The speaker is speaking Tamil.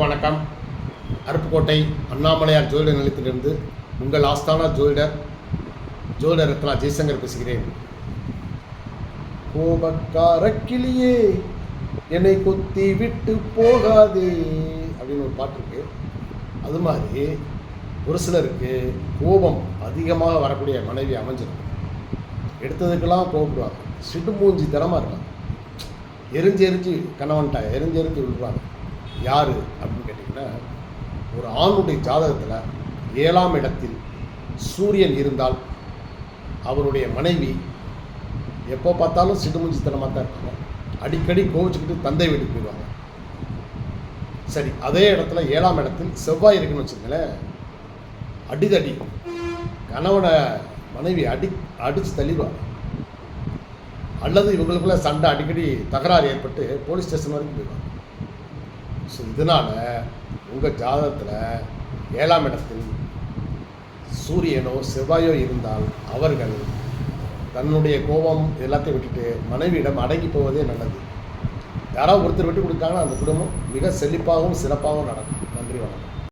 அனைவருக்கும் வணக்கம். அருப்புக்கோட்டை அண்ணாமலையார் ஜோதிடர் நிலையத்திலிருந்து உங்கள் ஆஸ்தான ஜோதிடர் ரத்னா ஜெய்சங்கர் பேசுகிறேன். கோபக்கார கிளியே என்னை கொத்தி விட்டு போகாதே அப்படின்னு ஒரு பாட்டு இருக்கு. அது மாதிரி ஒரு சிலருக்கு கோபம் அதிகமாக வரக்கூடிய மனைவி அமைஞ்சிருக்கும். எடுத்ததுக்கெல்லாம் கோபப்படுவாங்க, சிடுமூஞ்சி தரமாக இருக்காங்க, எரிஞ்சு கணவன்ட்ட எரிஞ்சு விழுவாங்க. யார் அப்படின்னு கேட்டிங்கன்னா, ஒரு ஆணுடைய ஜாதகத்தில் 7ஆம் இடத்தில் சூரியன் இருந்தால் அவருடைய மனைவி எப்போ பார்த்தாலும் சிடுமூஞ்சித்தனமாக தான் இருப்பாங்க. அடிக்கடி கோவிச்சுக்கிட்டு தந்தை வீட்டுக்கு போயிடுவாங்க. சரி, அதே இடத்துல 7ஆம் இடத்தில் செவ்வாய் இருக்குன்னு வச்சுக்கங்களேன், அடிதடி கணவனை மனைவி அடித்து தள்ளிடுவாங்க. அல்லது இவங்களுக்குள்ள சண்டை அடிக்கடி தகராறு ஏற்பட்டு போலீஸ் ஸ்டேஷன் வரைக்கும் போயிடுவாங்க. ஸோ இதனால் உங்கள் ஜாதகத்தில் 7ஆம் இடத்தில் சூரியனோ செவ்வாயோ இருந்தால் அவர்கள் தன்னுடைய கோபம் எல்லாத்தையும் விட்டுட்டு மனைவியிடம் அடங்கி போவதே நல்லது. யாராவது ஒருத்தர் விட்டு கொடுத்தாங்கன்னா அந்த குடும்பம் மிக செழிப்பாகவும் சிறப்பாகவும் நடக்கும். நன்றி, வணக்கம்.